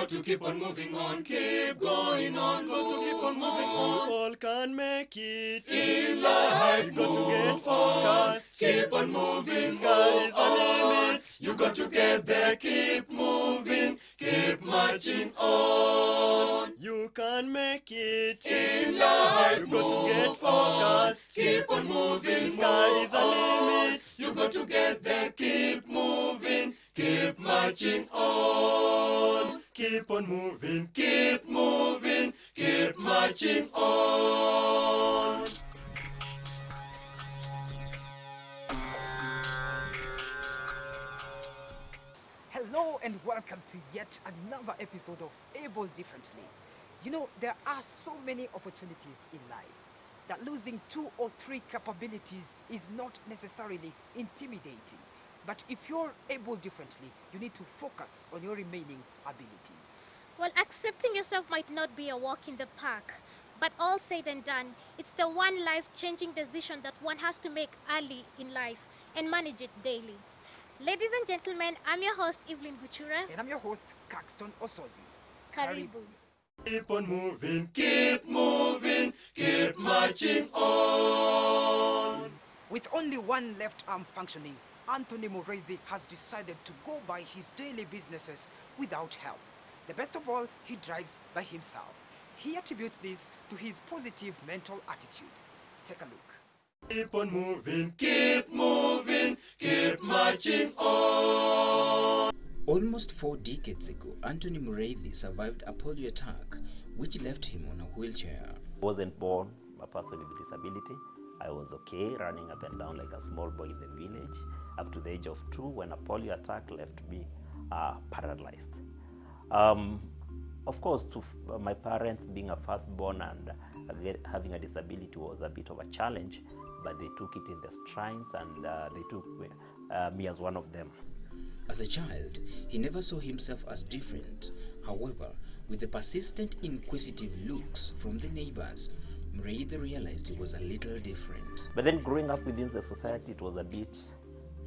got to keep on moving on, keep going on, got to keep on moving on. All can make it In life, you got to get move on, focused. keep on moving, Sky move is the on. limit. You got to get there, keep moving, keep marching on. You can make it In life, you got to move get focused. on, keep on moving, Sky move is the on. limit. You got to get there, keep moving, keep marching on. Keep on moving. Keep moving, keep marching on. Hello and welcome to yet another episode of Able Differently. You know, there are so many opportunities in life that losing 2 or 3 capabilities is not necessarily intimidating. But if you're able differently, you need to focus on your remaining abilities. Well, accepting yourself might not be a walk in the park, but all said and done, it's the one life-changing decision that one has to make early in life and manage it daily. Ladies and gentlemen, I'm your host, Evelyn Buchura. And I'm your host, Caxton Osozi. Karibu. Keep on moving. Keep moving, keep marching on. With only one left arm functioning, Anthony Mureithi has decided to go by his daily businesses without help. The best of all, he drives by himself. He attributes this to his positive mental attitude. Take a look. Keep on moving. Keep moving, keep marching on. Almost 4 decades ago, Anthony Mureithi survived a polio attack which left him on a wheelchair. I wasn't born a person with disability. I was okay running up and down like a small boy in the village up to the age of 2 when a polio attack left me paralyzed. Of course, my parents being a firstborn and having a disability was a bit of a challenge, but they took it in their strides and they took me as one of them. As a child, he never saw himself as different. However, with the persistent inquisitive looks from the neighbors, Mureithi realized he was a little different. But then growing up within the society, it was a bit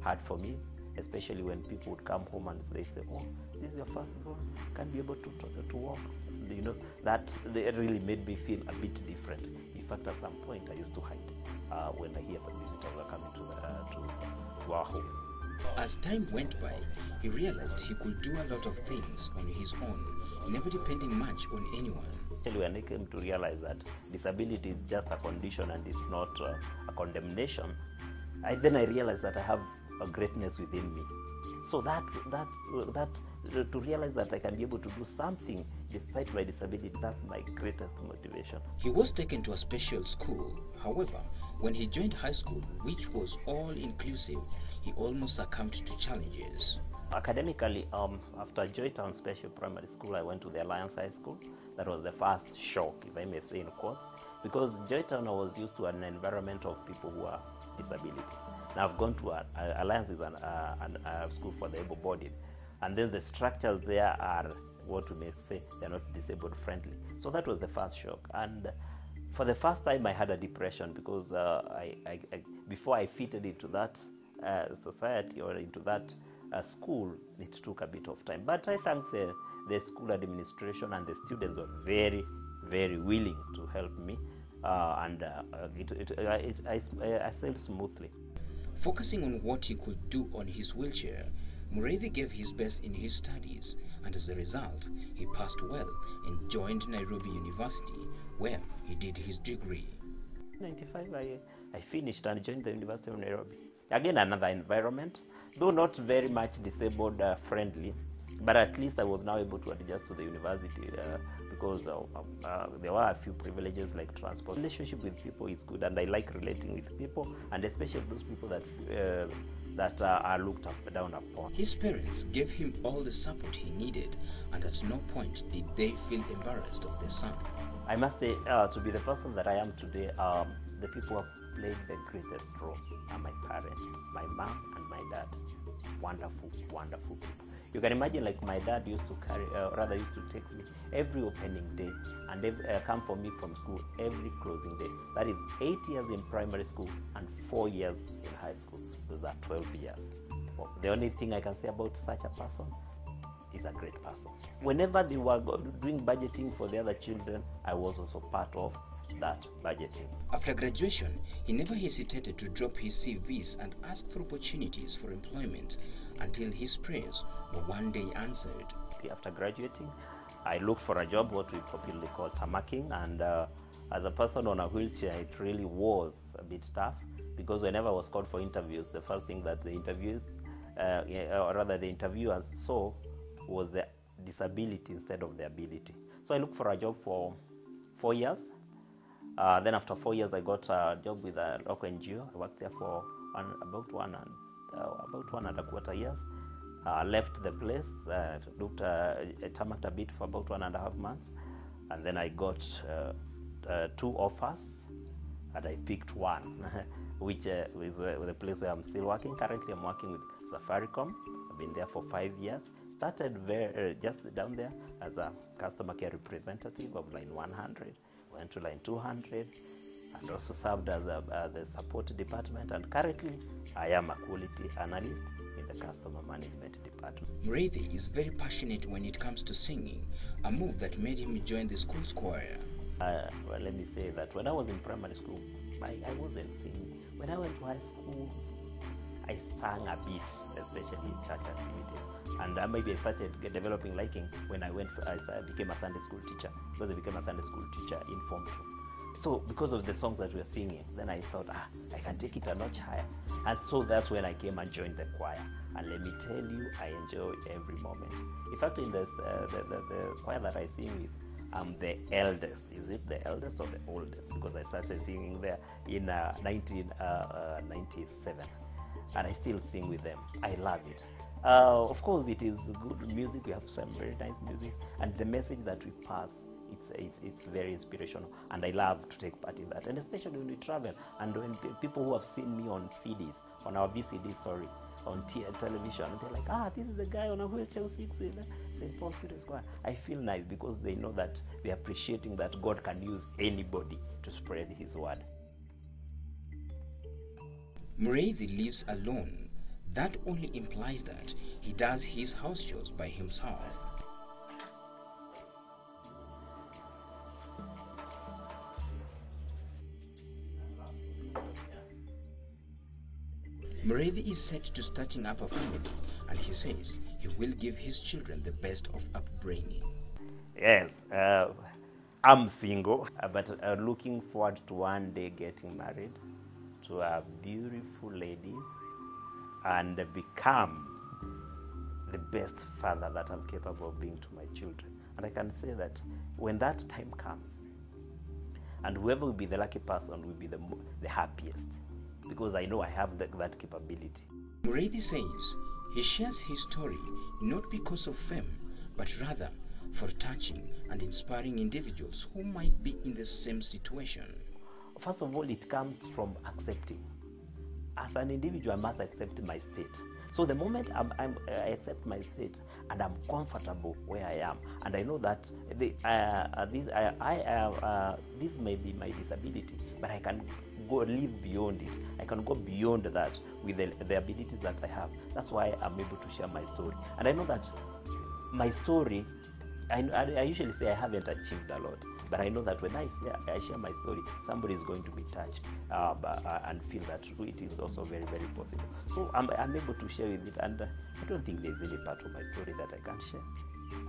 hard for me, especially when people would come home and they say, "Oh, this is your firstborn, can't be able to walk." You know, that really made me feel a bit different. In fact, at some point, I used to hide when I hear the visitors were coming to our home. As time went by, he realized he could do a lot of things on his own, never depending much on anyone. Actually, when I came to realize that disability is just a condition and it's not a condemnation, then I realized that I have a greatness within me. So that to realize that I can be able to do something despite my disability, that's my greatest motivation. He was taken to a special school. However, when he joined high school, which was all-inclusive, he almost succumbed to challenges. Academically, after Joytown Special Primary School, I went to the Alliance High School. That was the first shock, if I may say in quotes, because Joytown I was used to an environment of people who are disabilities. Now I've gone to Alliance is a school for the able-bodied, and then the structures there are what we may say they're not disabled friendly. So that was the first shock, and for the first time I had a depression because before I fitted into that society or into that school, it took a bit of time. But I thank the school administration and the students were very, very willing to help me, and I sailed smoothly. Focusing on what he could do on his wheelchair, Mureithi gave his best in his studies, and as a result, he passed well and joined Nairobi University, where he did his degree. In 1995, I finished and joined the University of Nairobi. Again, another environment, though not very much disabled friendly, but at least I was now able to adjust to the university because there were a few privileges like transport. Relationship with people is good, and I like relating with people, and especially those people that are looked down upon. His parents gave him all the support he needed, and at no point did they feel embarrassed of their son. I must say, to be the person that I am today, the people who have played the greatest role are my parents, my mom and my dad. Wonderful, wonderful people. You can imagine, like, my dad used to used to take me every opening day and come for me from school every closing day. That is 8 years in primary school and 4 years in high school. Those are 12 years. Well, the only thing I can say about such a person, is a great person. Whenever they were doing budgeting for the other children, I was also part of that budgeting. After graduation, he never hesitated to drop his CVs and ask for opportunities for employment until his prayers were one day answered. After graduating, I looked for a job, what we popularly call tamaking, and as a person on a wheelchair, it really was a bit tough, because whenever I was called for interviews, the first thing that the interviewers saw was the disability instead of the ability. So I looked for a job for 4 years. Then after 4 years, I got a job with a local NGO. I worked there for about one and a quarter years. Left the place, looked tamaked a bit for about 1.5 months, and then I got 2 offers, and I picked one, which is the place where I'm still working. Currently, I'm working with Safaricom. I've been there for 5 years. Started just down there as a customer care representative of line 100. Went to line 200, and also served as the support department. And currently, I am a quality analyst in the customer management department. Mureithi is very passionate when it comes to singing, a move that made him join the school's choir. Well, let me say that when I was in primary school, I wasn't singing. When I went to high school, I sang a bit, especially in church activities. And maybe I started developing liking when I became a Sunday school teacher, because I became a Sunday school teacher in Form 2. So because of the songs that we were singing, then I thought, I can take it a notch higher. And so that's when I came and joined the choir. And let me tell you, I enjoy every moment. In fact, in the choir that I sing with, I'm the eldest. Is it the eldest or the oldest? Because I started singing there in 1997. And I still sing with them. I love it. Of course, it is good music. We have some very nice music. And the message that we pass, it's very inspirational, and I love to take part in that, and especially when we travel and when people who have seen me on CDs, on our VCDs, on television, and they're like, this is the guy on a wheelchair who sits in St. Paul's Peter Square. I feel nice because they know that they're appreciating that God can use anybody to spread his word. Mureithi lives alone. That only implies that he does his house chores by himself. Mureithi is set to starting up a family, and he says he will give his children the best of upbringing. Yes, I'm single, but looking forward to one day getting married to a beautiful lady and become the best father that I'm capable of being to my children. And I can say that when that time comes, and whoever will be the lucky person will be the happiest, because I know I have that capability. Mureithi says he shares his story not because of fame, but rather for touching and inspiring individuals who might be in the same situation. First of all, it comes from accepting. As an individual, I must accept my state. So the moment I accept my state and I'm comfortable where I am, and I know that this may be my disability, but I can live beyond it. I can go beyond that with the abilities that I have. That's why I'm able to share my story. And I know that my story, I usually say I haven't achieved a lot, but I know that when I share my story, somebody is going to be touched and feel that it is also very, very possible. So I'm able to share with it, and I don't think there's any part of my story that I can't share.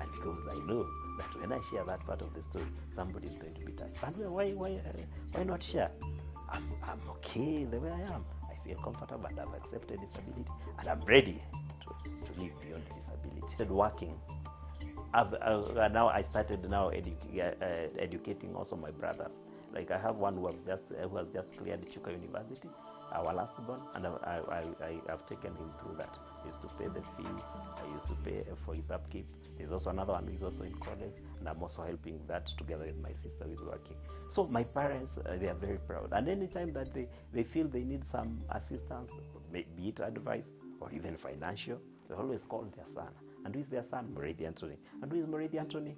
And because I know that when I share that part of the story, somebody is going to be touched. And why not share? I'm okay the way I am. I feel comfortable, and I've accepted disability, and I'm ready to live beyond disability. I started working. Now I started educating also my brothers. Like I have one who has just cleared Chuka University, our last born, and I've taken him through that. I used to pay the fees. I used to pay for his upkeep. There's also another one who is also in college, and I'm also helping that together with my sister who is working. So my parents, they are very proud. And anytime that they feel they need some assistance, be it advice or even financial, they always call their son. And who is their son? Mureithi Anthony. And who is Mureithi Anthony?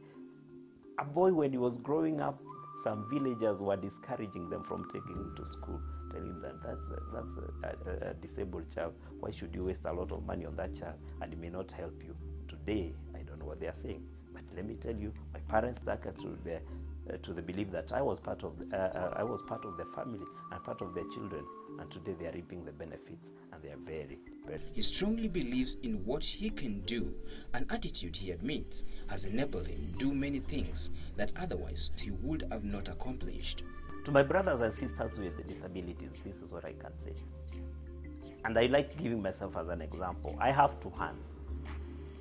A boy, when he was growing up, some villagers were discouraging them from taking him to school, telling them that's a disabled child. Why should you waste a lot of money on that child, and it may not help you? Today, I don't what they are saying. But let me tell you, my parents stuck to the belief that I was part of the family and part of their children, and today they are reaping the benefits, and they are very, very. He strongly believes in what he can do, an attitude he admits has enabled him do many things that otherwise he would have not accomplished. To my brothers and sisters with disabilities, this is what I can say. And I like giving myself as an example. I have two hands.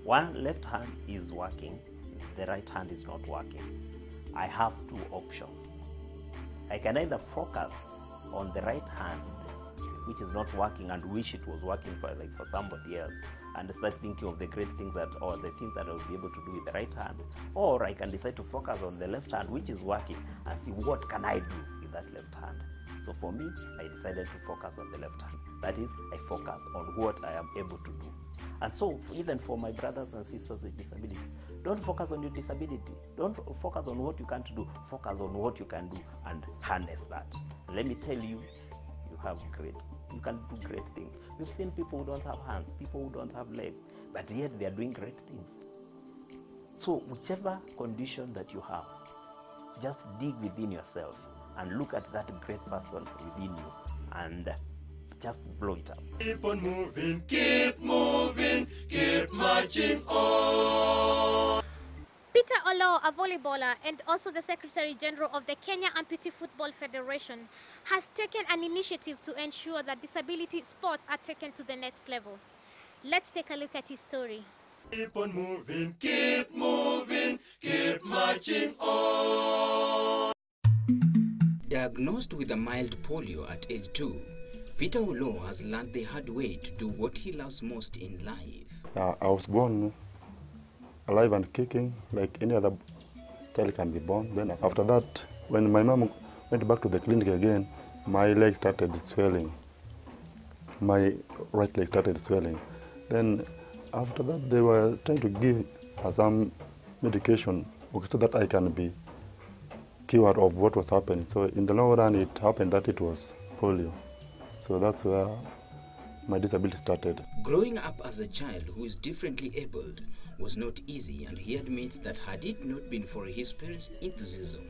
One left hand is working, the right hand is not working. I have two options. I can either focus on the right hand, which is not working, and wish it was working for somebody else, and start thinking of the great things or the things that I will be able to do with the right hand, or I can decide to focus on the left hand, which is working, and see what can I do with that left hand. So for me, I decided to focus on the left hand. That is, I focus on what I am able to do. And so, even for my brothers and sisters with disabilities, don't focus on your disability. Don't focus on what you can't do. Focus on what you can do and harness that. And let me tell you, you can do great things. We've seen people who don't have hands, people who don't have legs, but yet they are doing great things. So, whichever condition that you have, just dig within yourself and look at that great person within you and just blow it up. Keep on moving. Keep moving, keep marching on. Peter Olo, a volleyballer and also the Secretary General of the Kenya Amputee Football Federation, has taken an initiative to ensure that disability sports are taken to the next level. Let's take a look at his story. Keep on moving. Keep moving, keep marching on. Diagnosed with a mild polio at age 2, Peter Olo has learned the hard way to do what he loves most in life. I was born alive and kicking like any other child can be born. Then after that, when my mom went back to the clinic again, my leg started swelling. My right leg started swelling. Then after that, they were trying to give her some medication so that I can be cured of what was happening. So in the long run, it happened that it was polio. So that's where my disability started. Growing up as a child who is differently abled was not easy, and he admits that had it not been for his parents' enthusiasm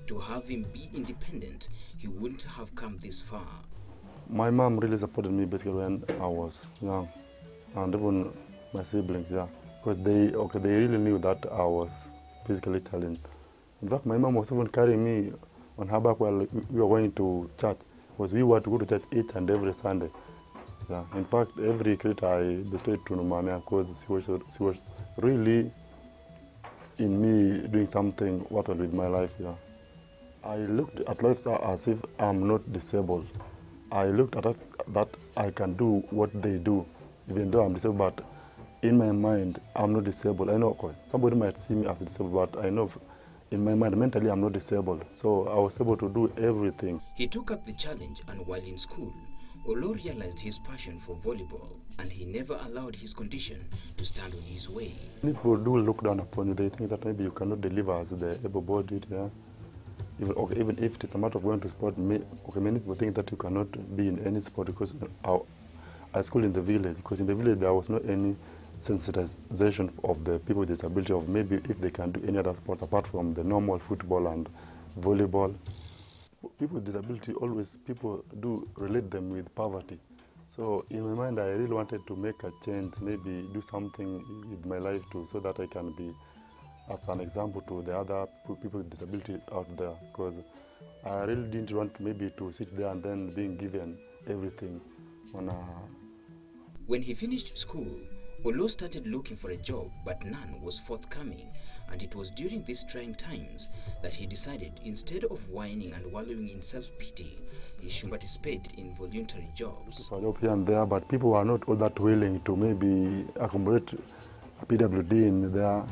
to have him be independent, he wouldn't have come this far. My mom really supported me basically when I was young, and even my siblings, yeah, because they really knew that I was physically challenged. In fact, my mom was even carrying me on her back while we were going to church, because we were to go to church each and every Sunday. Yeah. In fact, every credit I bestowed to Nomania because she was really in me doing something worthwhile with my life. Yeah. I looked at life as if I'm not disabled. I looked at that I can do what they do, even though I'm disabled, but in my mind, I'm not disabled. I know somebody might see me as disabled, but I know in my mind, mentally, I'm not disabled. So I was able to do everything. He took up the challenge, and while in school, Olo realized his passion for volleyball, and he never allowed his condition to stand in his way. People do look down upon you. They think that maybe you cannot deliver as the able-bodied. Yeah? Even if it's a matter of going to sport, many people think that you cannot be in any sport because at school in the village, because in the village there was not any sensitization of the people with disability of maybe if they can do any other sports apart from the normal football and volleyball. People with disability people do relate them with poverty. So in my mind, I really wanted to make a change, maybe do something with my life too, so that I can be as an example to the other people with disability out there, because I really didn't want maybe to sit there and then being given everything on a... When he finished school, Olo started looking for a job, but none was forthcoming, and it was during these trying times that he decided, instead of whining and wallowing in self-pity, he should participate in voluntary jobs. For a job here and there, but people were not all that willing to maybe accommodate a PWD in their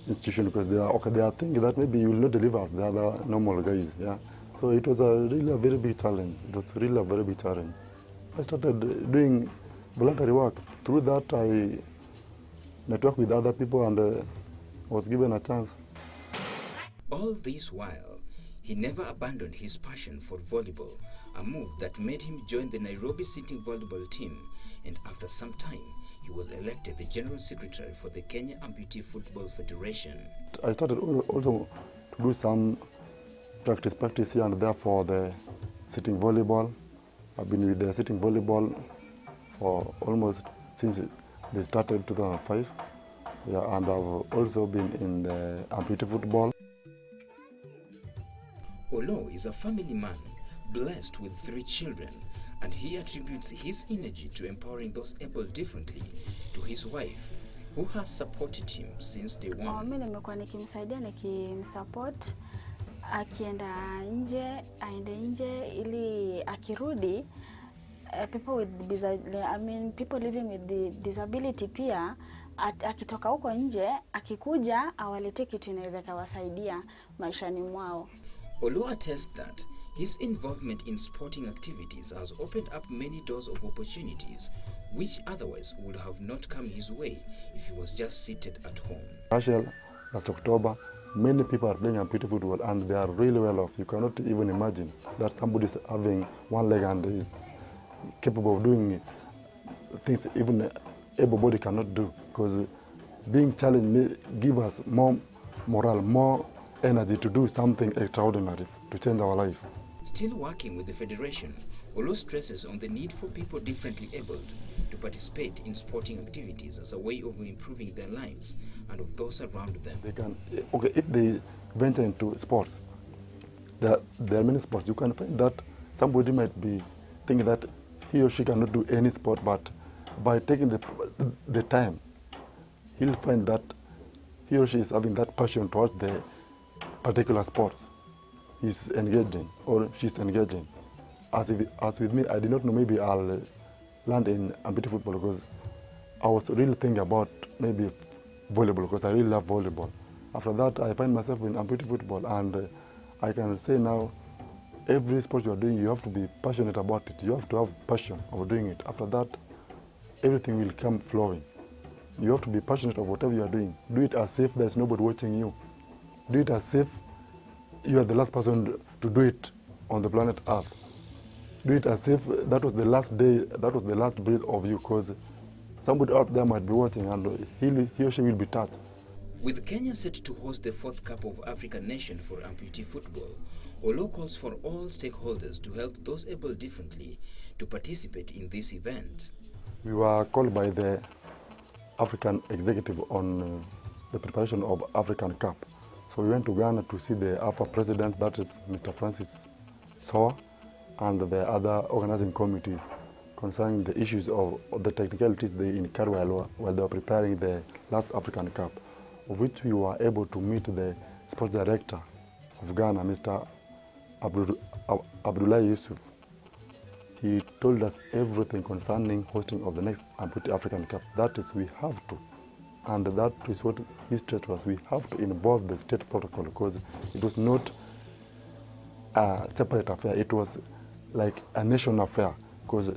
institution because they are thinking that maybe you will not deliver as the other normal guys. Yeah, so it was really a very big challenge. It was really a very big challenge. I started doing voluntary work. Through that, I networked with other people and was given a chance. All this while, He never abandoned his passion for volleyball, a move that made him join the Nairobi City volleyball team, and after some time, he was elected the General Secretary for the Kenya Amputee Football Federation. I started also to do some practice here and there for the sitting volleyball. I've been with the sitting volleyball for almost since they started in 2005. Yeah, and I've also been in the amputee football. Olo is a family man, blessed with 3 children, and he attributes his energy to empowering those able differently to his wife, who has supported him since day one. Mimi nimekuwa nikimsaidia nikimsupport akienda nje, aende nje ili akirudi people living with the disability pia akitoka huko nje akikuja awalete kitu inaweza kawasaidia maishani mwao. Olo attests that his involvement in sporting activities has opened up many doors of opportunities which otherwise would have not come his way if he was just seated at home. Last October, many people are playing amputee football and they are really well off. You cannot even imagine that somebody is having one leg and is capable of doing things even able body cannot do, because being challenged may give us more morale, more energy to do something extraordinary to change our life. Still working with the Federation, Olo stresses on the need for people differently abled to participate in sporting activities as a way of improving their lives and of those around them. They can, okay, if they venture into sports, there are many sports. You can find that somebody might be thinking that he or she cannot do any sport, but by taking the time, he'll find that he or she is having that passion towards the particular sport he's engaging or she's engaging. As with me, I did not know maybe I'll land in amputee football because I was really thinking about maybe volleyball because I really love volleyball. After that, I find myself in amputee football, and I can say now, every sport you are doing, you have to be passionate about it. You have to have passion of doing it. After that, everything will come flowing. You have to be passionate of whatever you are doing. Do it as if there's nobody watching you. Do it as if you are the last person to do it on the planet Earth. Do it as if that was the last day, that was the last breath of you, because somebody out there might be watching and he or she will be touched. With Kenya set to host the 4th Cup of African Nation for amputee football, Olo calls for all stakeholders to help those able differently to participate in this event. We were called by the African executive on the preparation of African Cup. So we went to Ghana to see the AFA president, that is Mr. Francis Sowa, and the other organizing committees concerning the issues of the technicalities they incurred while they were preparing the last African Cup, of which we were able to meet the sports director of Ghana, Mr. Abdullah Yusuf. He told us everything concerning hosting of the next Amputee African Cup. That is, we have to. And that is what his stress was. We have to involve the state protocol because it was not a separate affair. It was like a national affair, because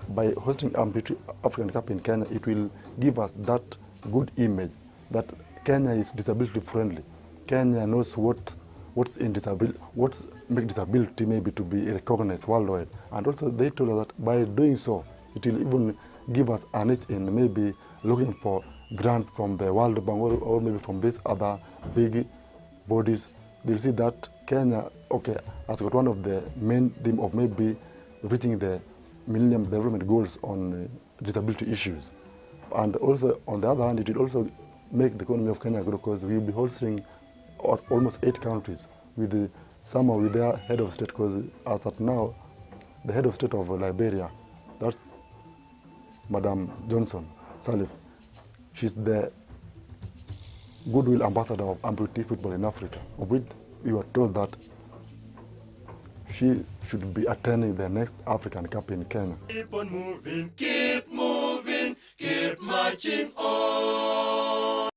by hosting Amputee African Cup in Kenya, it will give us that good image that Kenya is disability friendly. Kenya knows what's in disability, what's make disability maybe to be recognized worldwide. And also they told us that by doing so, it will even give us an edge in maybe looking for grants from the World Bank or maybe from these other big bodies. They'll see that Kenya, okay, has got one of the main theme of maybe reaching the Millennium Development Goals on disability issues. And also, on the other hand, it will also make the economy of Kenya grow because we will be hosting almost 8 countries with some with their head of state, because as at now, the head of state of Liberia, that's Madam Johnson Sirleaf. She's the goodwill ambassador of amputee football in Africa, of which we were told that she should be attending the next African Cup in Kenya. Keep on moving, Keep moving, keep marching on.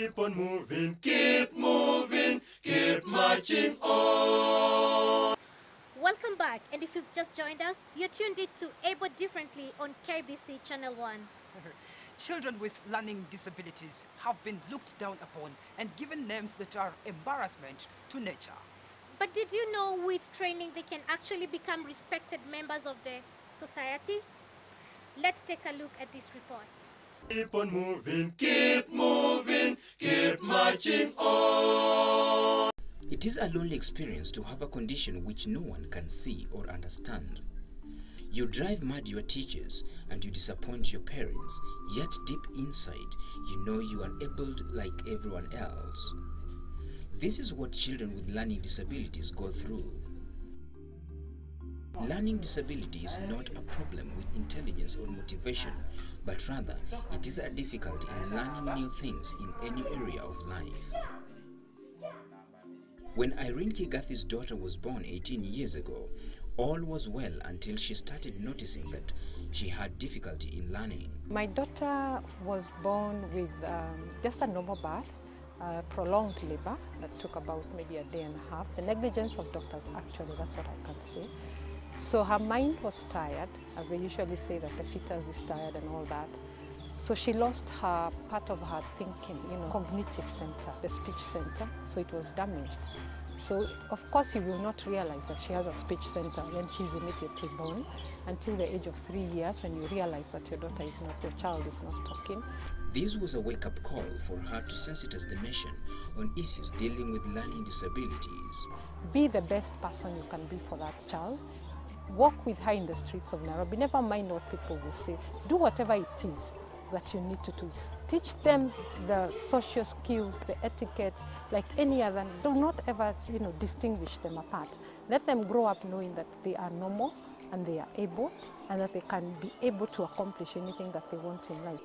keep on moving, Keep moving, keep marching on. Welcome back, and if you've just joined us, you're tuned in to Able Differently on KBC Channel 1. Children with learning disabilities have been looked down upon and given names that are embarrassment to nature. But did you know with training they can actually become respected members of the society? Let's take a look at this report. Keep on moving. Keep marching on. It is a lonely experience to have a condition which no one can see or understand. You drive mad your teachers and you disappoint your parents, yet deep inside you know you are able like everyone else. This is what children with learning disabilities go through. Learning disability is not a problem with intelligence or motivation, but rather it is a difficulty in learning new things in any area of life. When Irene Kigathi's daughter was born 18 years ago, all was well until she started noticing that she had difficulty in learning. My daughter was born with just a normal birth, prolonged labor that took about maybe a day and a half. The negligence of doctors, actually, that's what I can say. So her mind was tired, as they usually say that the fetus is tired and all that. So she lost her part of her thinking, cognitive center, the speech center, so it was damaged. So of course you will not realize that she has a speech center when she's immediately born until the age of 3 years, when you realize that your child is not talking. This was a wake-up call for her to sensitize the nation on issues dealing with learning disabilities. Be the best person you can be for that child. Walk with her in the streets of Nairobi. Never mind what people will say. Do whatever it is that you need to do. Teach them the social skills, the etiquette, like any other. Do not ever, distinguish them apart. Let them grow up knowing that they are normal and they are able, and that they can be able to accomplish anything that they want in life.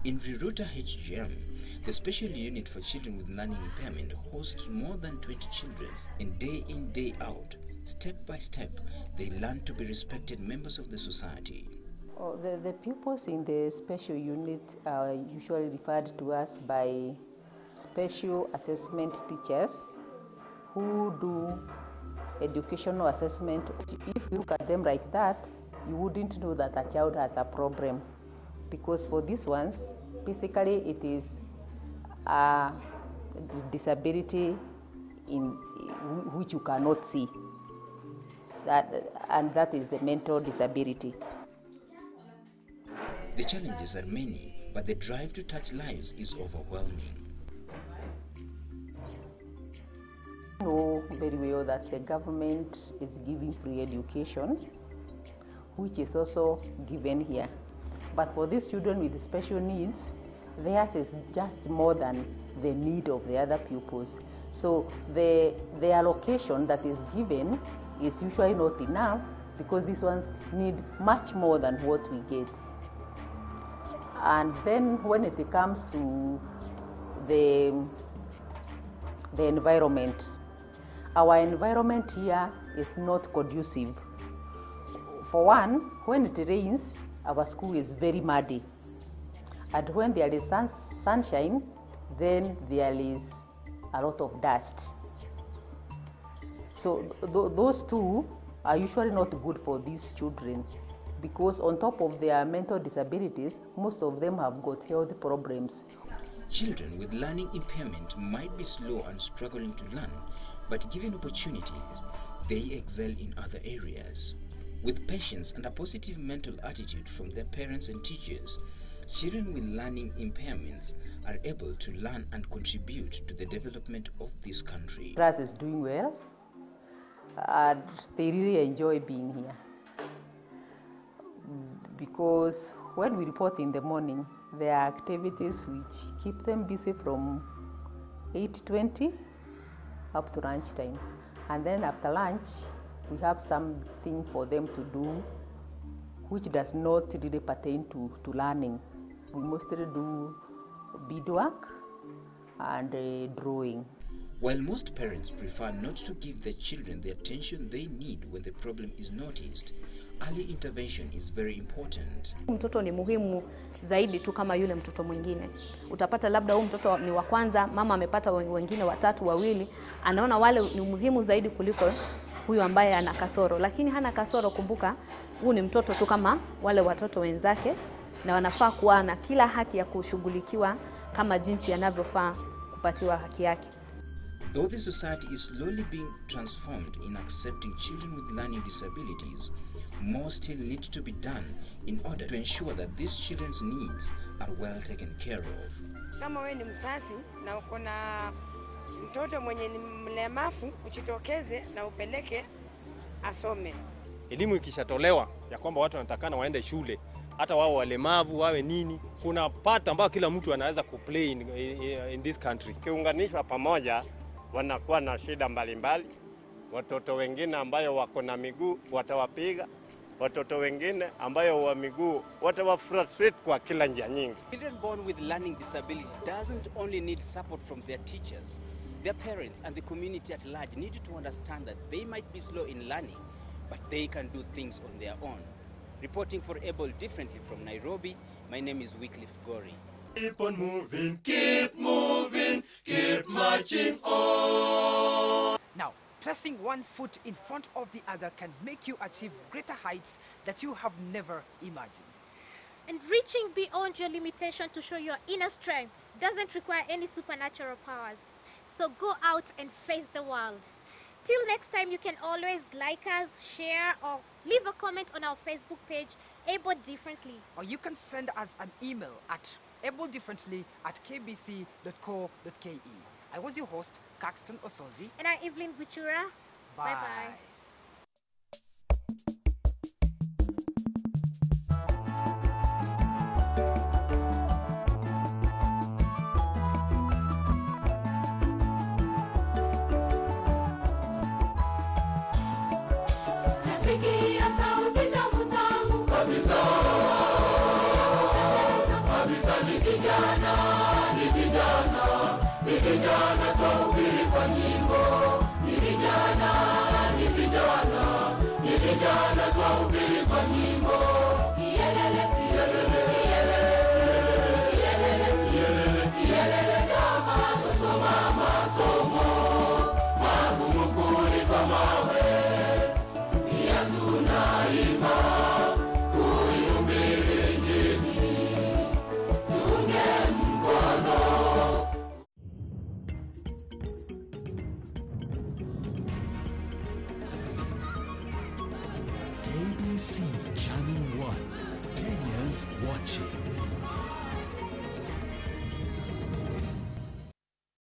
In Riruta HGM, the special unit for children with learning impairment hosts more than 20 children, and day in, day out, step by step, they learn to be respected members of the society. The pupils in the special unit are usually referred to us by special assessment teachers who do educational assessment. If you look at them like that, you wouldn't know that a child has a problem, because for these ones, basically it is a disability in which you cannot see, and that is the mental disability. The challenges are many, but the drive to touch lives is overwhelming. I know very well that the government is giving free education, which is also given here. But for these children with special needs, theirs is just more than the need of the other pupils. So the allocation that is given is usually not enough, because these ones need much more than what we get. And then when it comes to the environment, our environment here is not conducive. For one, when it rains, our school is very muddy. And when there is sunshine, then there is a lot of dust. So those two are usually not good for these children, because on top of their mental disabilities, most of them have got health problems. Children with learning impairment might be slow and struggling to learn, but given opportunities, they excel in other areas. With patience and a positive mental attitude from their parents and teachers, children with learning impairments are able to learn and contribute to the development of this country. Class is doing well, and they really enjoy being here. Because when we report in the morning, there are activities which keep them busy from 8:20 up to lunchtime. And then after lunch, we have something for them to do which does not really pertain to learning. We mostly do beadwork and drawing. While most parents prefer not to give their children the attention they need when the problem is noticed, early intervention is very important. Mtoto ni muhimu zaidi tu kama yule mtoto mwingine. Utapata labda huyu mtoto ni wa kwanza, mama amepata wengine watatu, wawili, anaona wale ni muhimu zaidi kuliko huyu ambaye ana kasoro. Lakini hana kasoro, kumbuka huyu ni mtoto tu kama wale watoto wenzake, na wanafaa kuwa na kila haki ya kushughulikiwa kama jinsi yanavyofaa kupatiwa haki yake. Though the society is slowly being transformed in accepting children with learning disabilities, more still needs to be done in order to ensure that these children's needs are well taken care of. Kama wewe ni mzazi na uko na mtoto mwenye ni mlemavu, uchitokeze na upeleke asome. Elimu ikishatolewa ya kwamba watu wanatakana waende shule, hata wao walemavu wawe nini, kuna part ambayo kila mtu anaweza kuplay in this country. Kiunganishwa pamoja, wanakuwa na shida mbalimbali. Watoto wengine ambayo wako na miguu watawapiga, watoto wengine ambayo wa miguu watawafrustrate kwa kila njia nyingi. Children born with learning disability doesn't only need support from their teachers. Their parents and the community at large need to understand that they might be slow in learning, but they can do things on their own. Reporting for Able Differently from Nairobi, my name is Wycliffe Gori. Keep on moving, keep moving, keep marching on. Now, placing one foot in front of the other can make you achieve greater heights that you have never imagined. And reaching beyond your limitation to show your inner strength doesn't require any supernatural powers. So go out and face the world. Till next time, you can always like us, share, or leave a comment on our Facebook page, Able Differently. Or you can send us an email at abledifferently@kbc.co.ke. I was your host, Caxton Osozi. And I'm Evelyn Buchura. Bye-bye. Ni vijana,